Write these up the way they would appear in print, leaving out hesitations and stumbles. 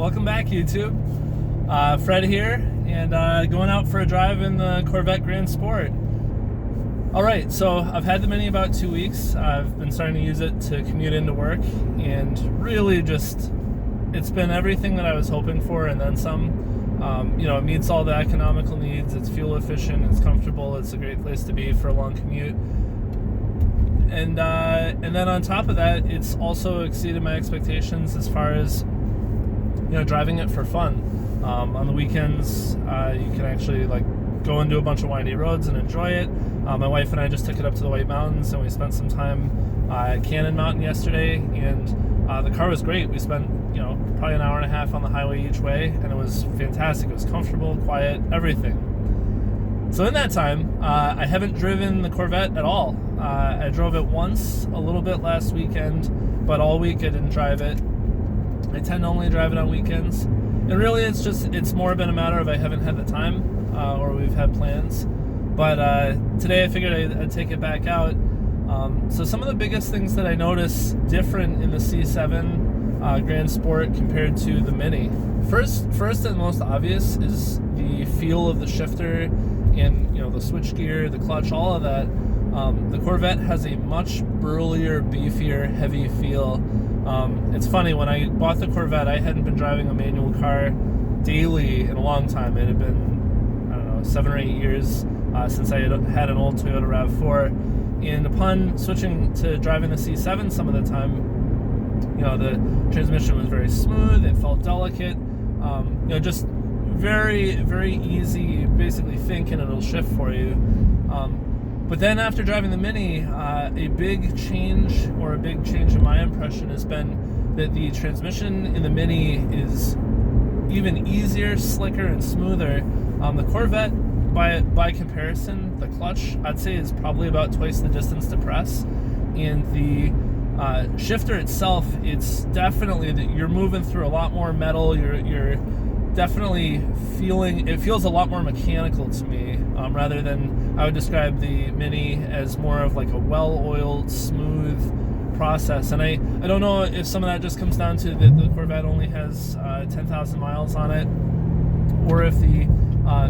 welcome back, YouTube. Fred here, and going out for a drive in the Corvette Grand Sport. Alright, so I've had the Mini about 2 weeks. I've been starting to use it to commute into work, and really just, it's been everything that I was hoping for and then some. It meets all the economical needs, it's fuel efficient, it's comfortable, it's a great place to be for a long commute. And then on top of that, it's also exceeded my expectations as far as driving it for fun. On the weekends, you can actually go and do a bunch of windy roads and enjoy it. My wife and I just took it up to the White Mountains, and we spent some time at Cannon Mountain yesterday, and the car was great. We spent probably an hour and a half on the highway each way, and it was fantastic. It was comfortable, quiet, everything. So in that time, I haven't driven the Corvette at all. I drove it once, a little bit last weekend, but all week I didn't drive it. I tend to only drive it on weekends. And really it's more been a matter of I haven't had the time, or we've had plans. But today I figured I'd take it back out. So some of the biggest things that I notice different in the C7 Grand Sport compared to the Mini. First and most obvious is the feel of the shifter and the switch gear, the clutch, all of that. The Corvette has a much burlier, beefier, heavy feel. It's funny, when I bought the Corvette, I hadn't been driving a manual car daily in a long time. It had been, I don't know, 7 or 8 years since I had an old Toyota RAV4. And upon switching to driving the C7 some of the time, the transmission was very smooth, it felt delicate, just very, very easy. Basically think and it'll shift for you. But then after driving the Mini, a big change in my impression has been that the transmission in the Mini is even easier, slicker, and smoother. The Corvette, by comparison, the clutch, I'd say, is probably about twice the distance to press. And the shifter itself, it's definitely that you're moving through a lot more metal. You're definitely it feels a lot more mechanical to me, rather than, I would describe the Mini as more of like a well-oiled, smooth process. And I don't know if some of that just comes down to that the Corvette only has 10,000 miles on it, or if the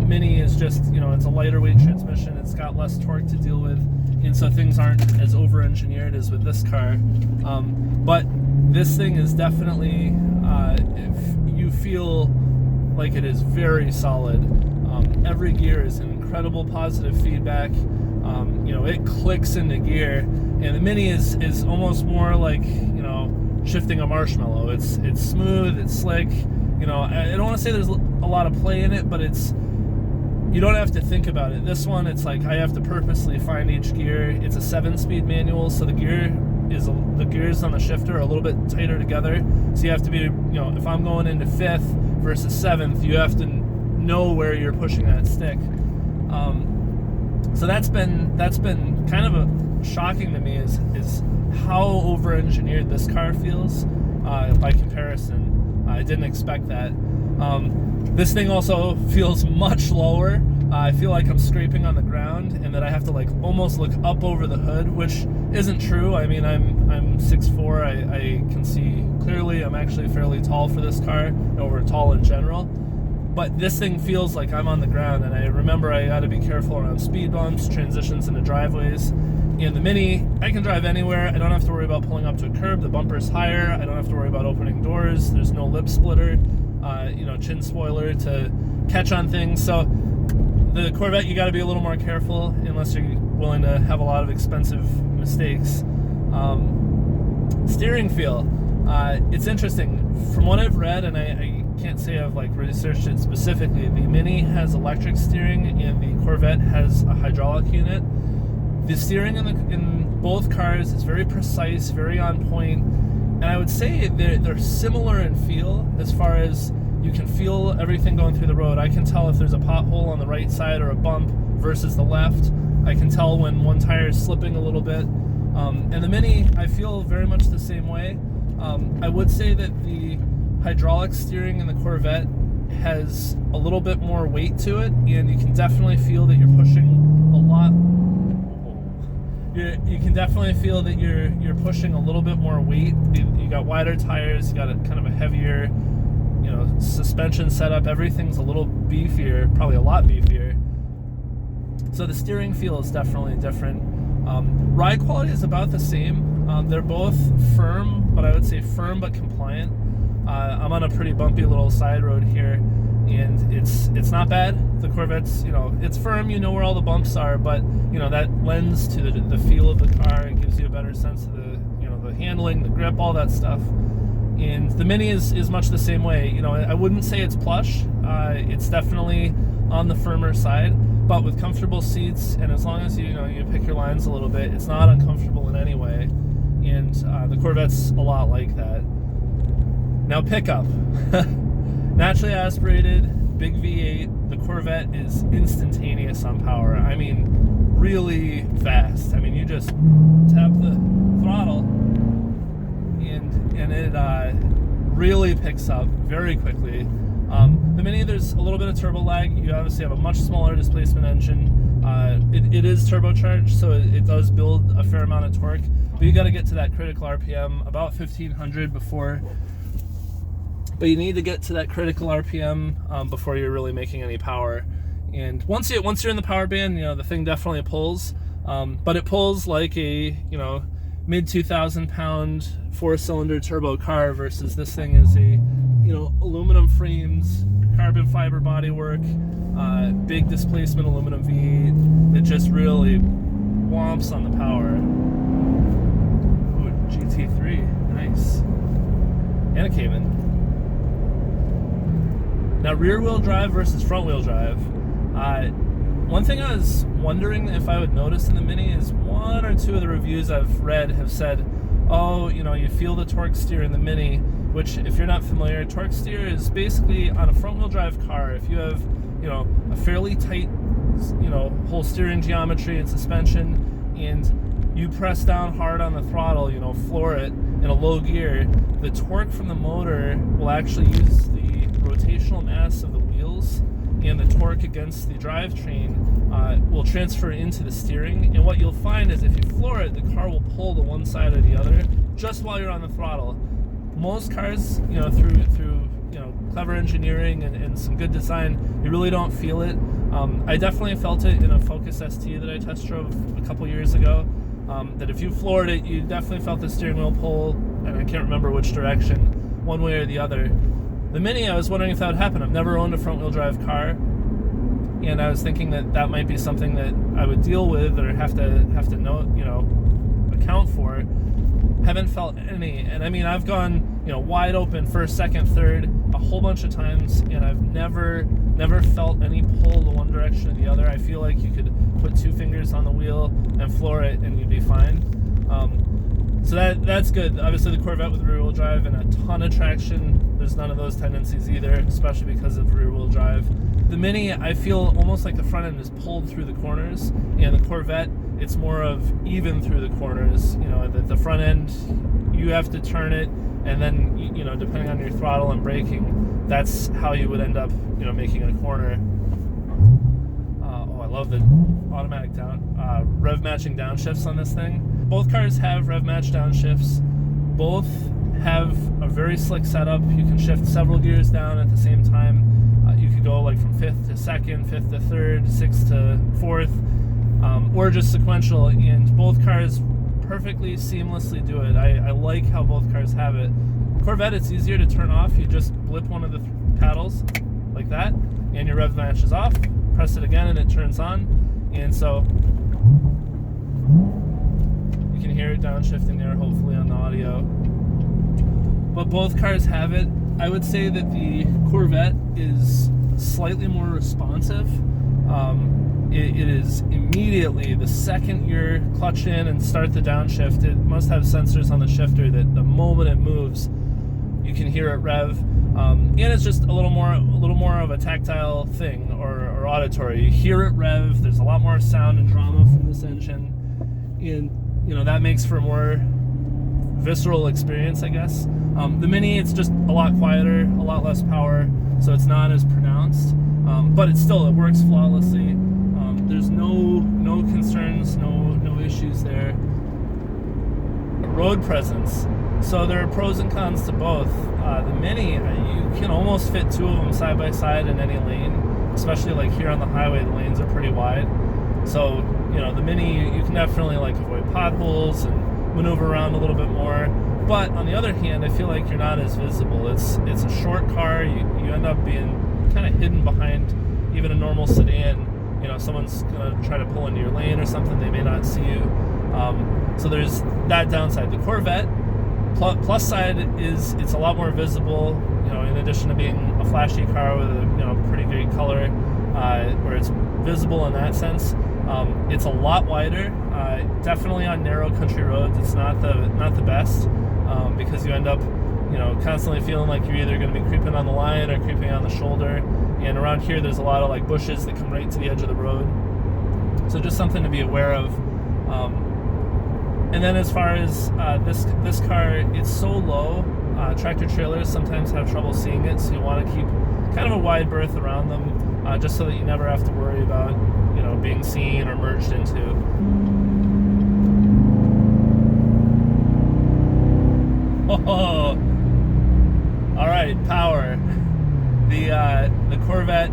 Mini is just, it's a lighter weight transmission, it's got less torque to deal with, and so things aren't as over-engineered as with this car. But this thing is definitely, if you feel like it is very solid. Every gear is incredible positive feedback. It clicks into gear, and the Mini is almost more like shifting a marshmallow. It's smooth, it's slick. I don't want to say there's a lot of play in it, but you don't have to think about it. This one, it's like I have to purposely find each gear. It's a 7-speed manual, so the gears on the shifter are a little bit tighter together. So you have to be, if I'm going into 5th versus 7th, you have to know where you're pushing that stick. So that's been kind of shocking to me is how over-engineered this car feels by comparison. I didn't expect that. This thing also feels much lower. I feel like I'm scraping on the ground, and that I have to almost look up over the hood, which isn't true. I mean, I'm 6'4". I can see clearly. I'm actually fairly tall for this car, over tall in general. But this thing feels like I'm on the ground, and I remember I got to be careful around speed bumps, transitions into driveways. In the Mini, I can drive anywhere. I don't have to worry about pulling up to a curb. The bumper's higher. I don't have to worry about opening doors. There's no lip splitter, chin spoiler to catch on things. So the Corvette, you got to be a little more careful unless you're willing to have a lot of expensive mistakes. Steering feel, it's interesting. From what I've read, and I can't say I've researched it specifically, the Mini has electric steering and the Corvette has a hydraulic unit. The steering in both cars is very precise, very on point, and I would say they're similar in feel as far as you can feel everything going through the road. I can tell if there's a pothole on the right side or a bump versus the left. I can tell when one tire is slipping a little bit. And the Mini, I feel very much the same way. I would say that the hydraulic steering in the Corvette has a little bit more weight to it, and you can definitely feel that you're pushing a lot. You can definitely feel that you're pushing a little bit more weight. You got wider tires, you got a kind of a heavier, suspension setup, everything's a little beefier, probably a lot beefier. So the steering feel is definitely different. Ride quality is about the same. They're both firm, but I would say firm but compliant. I'm on a pretty bumpy little side road here, and it's not bad. The Corvette's, it's firm, where all the bumps are, but that lends to the feel of the car. It gives you a better sense of the handling, the grip, all that stuff. And the Mini is much the same way. I wouldn't say it's plush. It's definitely on the firmer side, but with comfortable seats, and as long as you pick your lines a little bit, it's not uncomfortable in any way. And the Corvette's a lot like that. Now pickup. Naturally aspirated, big V8. The Corvette is instantaneous on power. I mean, really fast. I mean, you just tap the throttle and it really picks up very quickly. The Mini, there's a little bit of turbo lag. You obviously have a much smaller displacement engine. It is turbocharged, so it does build a fair amount of torque, but you got to get to that critical RPM, about 1500 before. But you need to get to that critical RPM before you're really making any power. And once you're in the power band, the thing definitely pulls. But it pulls like a mid 2,000 pound 4-cylinder turbo car versus this thing is a aluminum frames, carbon fiber bodywork, big displacement aluminum V8 that just really whomps on the power. Ooh, GT3, nice, and a Cayman. Now, rear-wheel drive versus front-wheel drive. One thing I was wondering if I would notice in the Mini is one or two of the reviews I've read have said, oh, you feel the torque steer in the Mini, which, if you're not familiar, torque steer is basically on a front-wheel drive car. If you have, a fairly tight, whole steering geometry and suspension, and you press down hard on the throttle, floor it in a low gear, the torque from the motor will actually use the rotational mass of the wheels, and the torque against the drivetrain will transfer into the steering. And what you'll find is if you floor it, the car will pull to one side or the other just while you're on the throttle. Most cars, through clever engineering and some good design, you really don't feel it. I definitely felt it in a Focus ST that I test drove a couple years ago. That if you floored it, you definitely felt the steering wheel pull, and I can't remember which direction, one way or the other. The Mini, I was wondering if that would happen. I've never owned a front-wheel drive car, and I was thinking that might be something that I would deal with or have to know, account for. Haven't felt any, and I mean, I've gone wide open first, second, third a whole bunch of times, and I've never felt any pull to one direction or the other. I feel like you could put two fingers on the wheel and floor it and you'd be fine. So that's good. Obviously the Corvette with rear-wheel drive and a ton of traction, there's none of those tendencies either, especially because of rear-wheel drive. The Mini, I feel almost like the front end is pulled through the corners, and the Corvette, it's more of even through the corners. The front end, you have to turn it, and then, depending on your throttle and braking, that's how you would end up, making a corner. I love the automatic Rev Matching downshifts on this thing. Both cars have Rev Match downshifts. Both have a very slick setup. You can shift several gears down at the same time. You could go like from 5th to 2nd, 5th to 3rd, 6th to 4th, or just sequential, and both cars perfectly seamlessly do it. I like how both cars have it. Corvette, it's easier to turn off. You just blip one of the paddles like that, and your Rev Match is off. Press it again and it turns on, and so you can hear it downshifting there, hopefully on the audio. But both cars have it. I would say that the Corvette is slightly more responsive. It is immediately, the second you're clutch in and start the downshift, it must have sensors on the shifter that the moment it moves, you can hear it rev. And it's just a little more of a tactile thing or auditory. You hear it rev. There's a lot more sound and drama from this engine, and that makes for a more visceral experience, I guess. The Mini, it's just a lot quieter, a lot less power, so it's not as pronounced. But it works flawlessly. There's no concerns, no issues there. Road presence. So there are pros and cons to both. The Mini, you can almost fit two of them side by side in any lane, especially like here on the highway, the lanes are pretty wide. So, you know, the Mini, you can definitely like avoid potholes and maneuver around a little bit more. But on the other hand, I feel like you're not as visible. It's a short car. You end up being kind of hidden behind even a normal sedan. You know, someone's gonna try to pull into your lane or something, they may not see you. So there's that downside. The Corvette, plus side is it's a lot more visible. You know, in addition to being a flashy car with a pretty great color, where it's visible in that sense. It's a lot wider. Definitely on narrow country roads, it's not the best, because you end up constantly feeling like you're either going to be creeping on the line or creeping on the shoulder. And around here, there's a lot of like bushes that come right to the edge of the road. So just something to be aware of. And then as far as this car, it's so low. Tractor trailers sometimes have trouble seeing it, so you want to keep kind of a wide berth around them, just so that you never have to worry about being seen or merged into. Oh, all right, power. The Corvette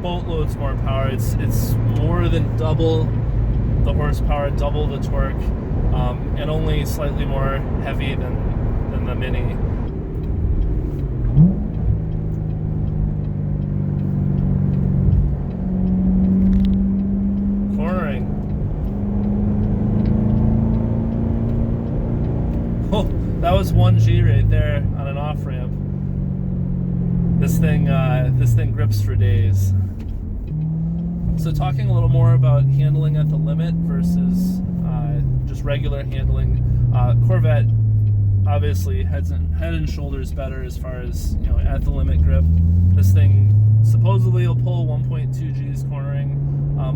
boatloads more power. It's more than double the horsepower, double the torque, and only slightly more heavy than the Mini. Cornering. Oh, that was 1G right there on an off ramp. This thing grips for days. So talking a little more about handling at the limit versus just regular handling, Corvette obviously head and shoulders better as far as at the limit grip. This thing supposedly will pull 1.2 G's cornering.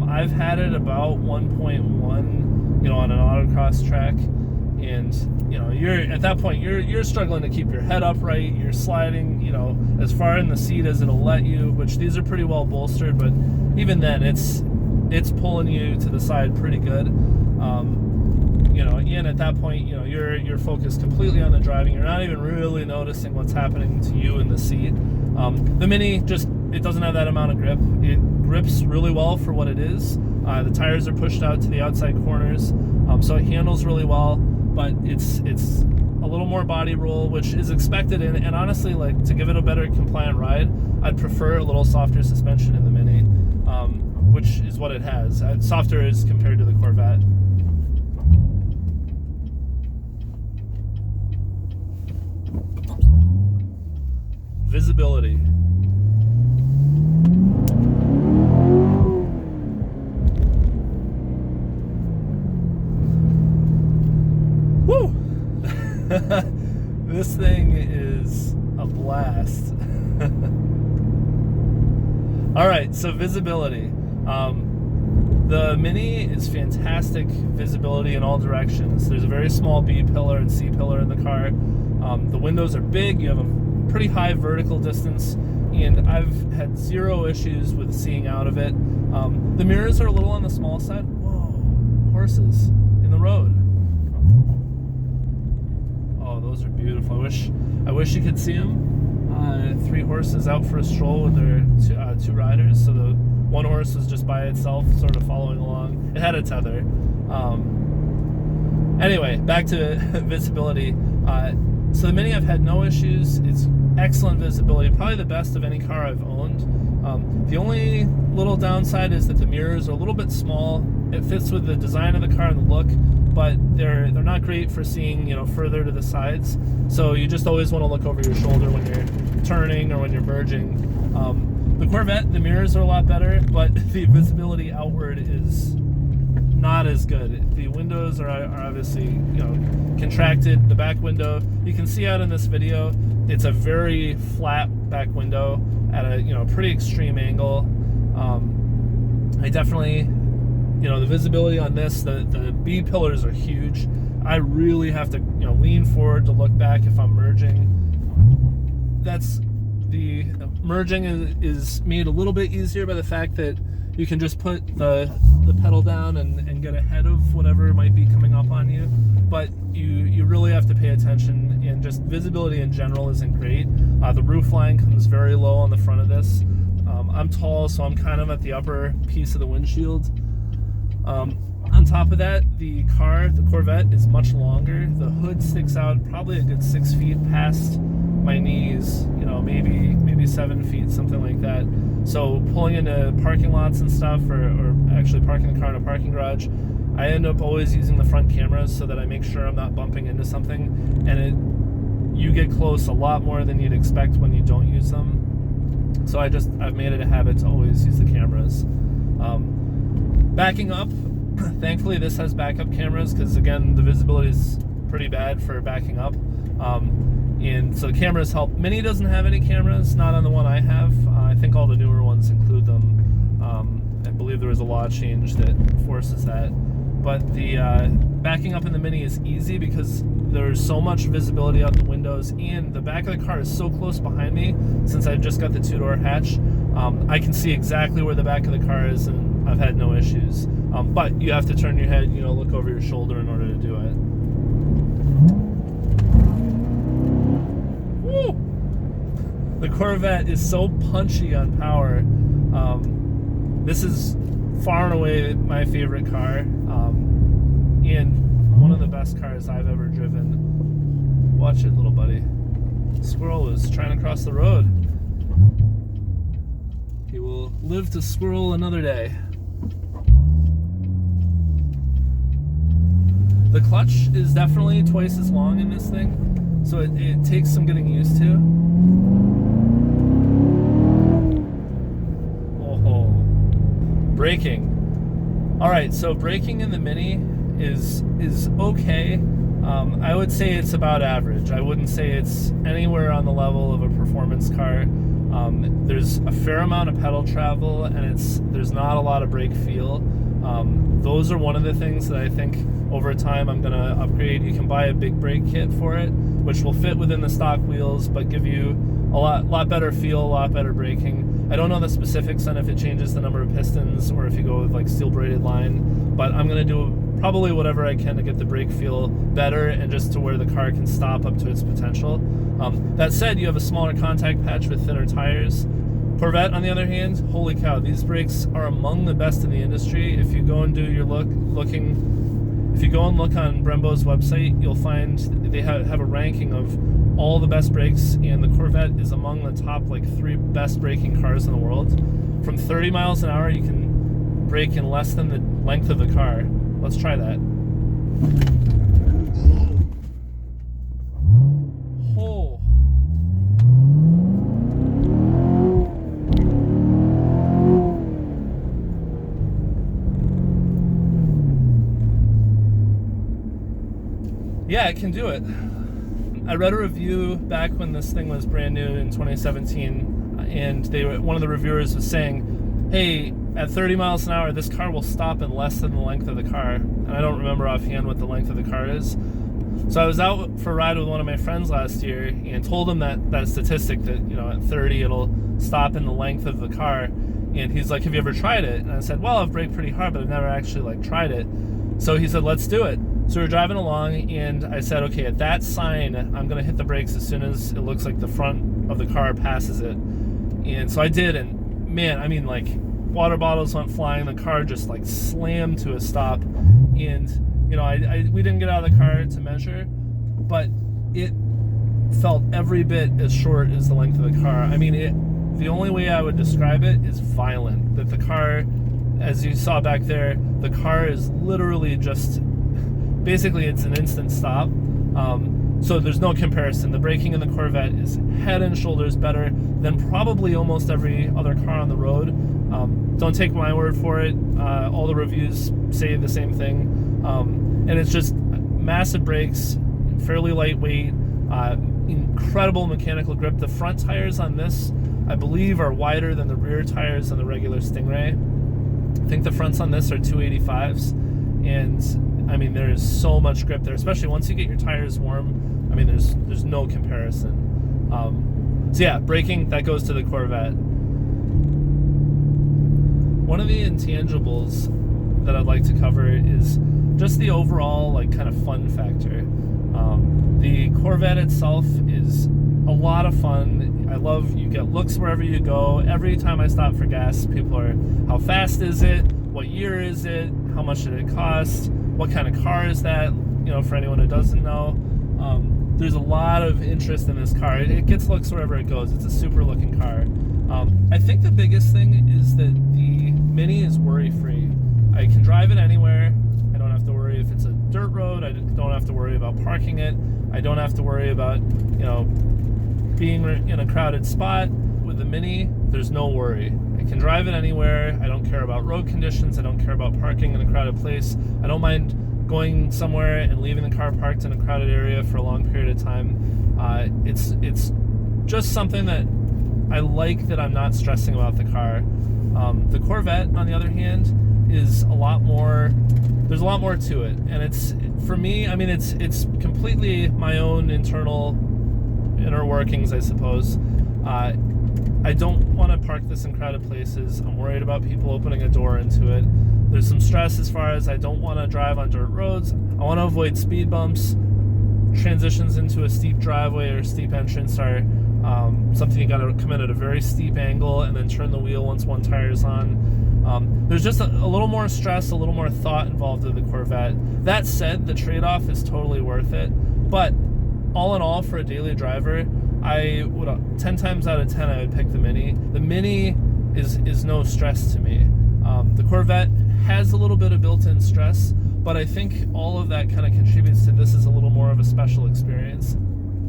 I've had it about 1.1, on an autocross track, and you're at that point you're struggling to keep your head upright. You're sliding as far in the seat as it'll let you, which these are pretty well bolstered, but even then it's pulling you to the side pretty good. And at that point you're focused completely on the driving. You're not even really noticing what's happening to you in the seat. The Mini it doesn't have that amount of grip. It grips really well for what it is. The tires are pushed out to the outside corners, so it handles really well, but it's a little more body roll, which is expected, and honestly, like, to give it a better compliant ride, I'd prefer a little softer suspension in the Mini, which is what it has. Softer as compared to the Corvette. Visibility. Woo! This thing is a blast. Alright, so visibility. The Mini is fantastic visibility in all directions. There's a very small B pillar and C pillar in the car. The windows are big. You have a pretty high vertical distance, and I've had zero issues with seeing out of it. The mirrors are a little on the small side. Whoa, horses in the road. Oh, those are beautiful. I wish you could see them. 3 horses out for a stroll with their two riders. So the one horse was just by itself, sort of following along. It had a tether. Anyway, back to visibility. So the Mini, I've had no issues. It's excellent visibility, probably the best of any car I've owned. The only little downside is that the mirrors are a little bit small. It fits with the design of the car and the look, but they're not great for seeing further to the sides. So you just always want to look over your shoulder when you're turning or when you're merging. The Corvette, the mirrors are a lot better, but the visibility outward is not as good. The windows are obviously contracted. The back window, you can see out in this video, it's a very flat back window at a pretty extreme angle. I definitely, the visibility on this, the B pillars are huge. I really have to lean forward to look back if I'm merging. The merging is made a little bit easier by the fact that you can just put the pedal down and get ahead of whatever might be coming up on you. But you really have to pay attention, and just visibility in general isn't great. The roof line comes very low on the front of this. I'm tall, so I'm kind of at the upper piece of the windshield. On top of that, the Corvette is much longer. The hood sticks out probably a good 6 feet past my knees, you know, maybe 7 feet, something like that. So pulling into parking lots and stuff, or actually parking the car in a parking garage, I end up always using the front cameras so that I make sure I'm not bumping into something, and you get close a lot more than you'd expect when you don't use them. So I've made it a habit to always use the cameras. Backing up, thankfully this has backup cameras, because again, the visibility is pretty bad for backing up. And so the cameras help. Mini doesn't have any cameras, not on the one I have. I think all the newer ones include them. I believe there was a law change that forces that. But the backing up in the Mini is easy because there's so much visibility out the windows, and the back of the car is so close behind me. Since I've just got the two-door hatch, I can see exactly where the back of the car is, and I've had no issues. But you have to turn your head, you know, look over your shoulder in order to do it. Woo! The Corvette is so punchy on power. This is far and away my favorite car, and one of the best cars I've ever driven. Watch it, little buddy. Squirrel is trying to cross the road. He will live to squirrel another day. The clutch is definitely twice as long in this thing, so it takes some getting used to. Oh, braking. All right, so braking in the Mini is okay. I would say it's about average. I wouldn't say it's anywhere on the level of a performance car. There's a fair amount of pedal travel, and there's not a lot of brake feel. Those are one of the things that I think over time I'm going to upgrade. You can buy a big brake kit for it, which will fit within the stock wheels, but give you a lot better feel, a lot better braking. I don't know the specifics on if it changes the number of pistons or if you go with like steel braided line, but I'm going to do probably whatever I can to get the brake feel better and just to where the car can stop up to its potential. That said, you have a smaller contact patch with thinner tires. Corvette, on the other hand, holy cow, these brakes are among the best in the industry. If you go and do your if you go and look on Brembo's website, you'll find they have a ranking of all the best brakes, and the Corvette is among the top 3 best braking cars in the world. From 30 miles an hour, you can brake in less than the length of the car. Let's try that. Oh. Yeah, it can do it. I read a review back when this thing was brand new in 2017, and one of the reviewers was saying, hey, at 30 miles an hour, this car will stop in less than the length of the car. And I don't remember offhand what the length of the car is. So I was out for a ride with one of my friends last year and told him that statistic that, at 30 it'll stop in the length of the car. And he's like, have you ever tried it? And I said, well, I've braked pretty hard, but I've never actually tried it. So he said, let's do it. So we're driving along, and I said, okay, at that sign, I'm going to hit the brakes as soon as it looks like the front of the car passes it. And so I did, and man, water bottles went flying. The car just slammed to a stop. And, we didn't get out of the car to measure, but it felt every bit as short as the length of the car. The only way I would describe it is violent. That the car, as you saw back there, the car is literally just... Basically, it's an instant stop, so there's no comparison. The braking in the Corvette is head and shoulders better than probably almost every other car on the road. Don't take my word for it. All the reviews say the same thing. And it's just massive brakes, fairly lightweight, incredible mechanical grip. The front tires on this, I believe, are wider than the rear tires on the regular Stingray. I think the fronts on this are 285s, and there is so much grip there, especially once you get your tires warm. There's no comparison. So yeah, braking, that goes to the Corvette. one of the intangibles that I'd like to cover is just the overall like kind of fun factor. The Corvette itself is a lot of fun. I love, you get looks wherever you go. Every time I stop for gas, people are, how fast is it? What year is it? How much did it cost? What kind of car is that? You know, for anyone who doesn't know, there's a lot of interest in this car. It gets looks wherever it goes. It's a super looking car. I think the biggest thing is that the Mini is worry-free. I can drive it anywhere. I don't have to worry if it's a dirt road. I don't have to worry about parking it. I don't have to worry about, you know, being in a crowded spot. With the Mini, there's no worry. I can drive it anywhere. I don't care about road conditions. I don't care about parking in a crowded place. I don't mind going somewhere and leaving the car parked in a crowded area for a long period of time. It's just something that I like, that I'm not stressing about the car. The Corvette, on the other hand, is a lot more, there's a lot more to it. And it's, for me, I mean, it's completely my own inner workings, I suppose. I don't want to park this in crowded places. I'm worried about people opening a door into it. There's some stress as far as I don't want to drive on dirt roads. I want to avoid speed bumps. Transitions into a steep driveway or steep entrance are something you got to come in at a very steep angle and then turn the wheel once one tire is on. There's just a little more stress, a little more thought involved with the Corvette. That said, the trade-off is totally worth it. But all in all, for a daily driver, I would 10 times out of 10 I would pick the Mini. The Mini is no stress to me. The Corvette has a little bit of built-in stress, but I think all of that kind of contributes to this as a little more of a special experience.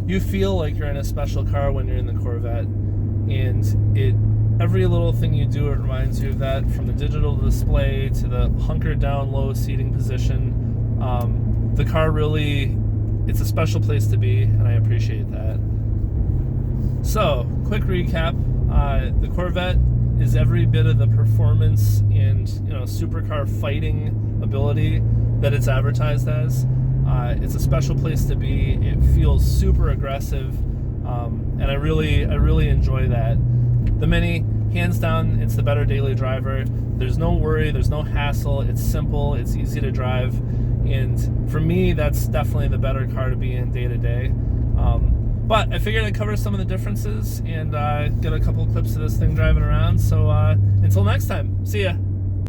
You feel like you're in a special car when you're in the Corvette, and every little thing you do, it reminds you of that, from the digital display to the hunkered down low seating position. The car really, it's a special place to be, and I appreciate that. So, quick recap. The Corvette is every bit of the performance and, you know, supercar fighting ability that it's advertised as. It's a special place to be. It feels super aggressive, and I really enjoy that. The Mini, hands down, it's the better daily driver. There's no worry, there's no hassle. It's simple, it's easy to drive, and for me, that's definitely the better car to be in day to day. But I figured I'd cover some of the differences and get a couple clips of this thing driving around. So until next time, see ya.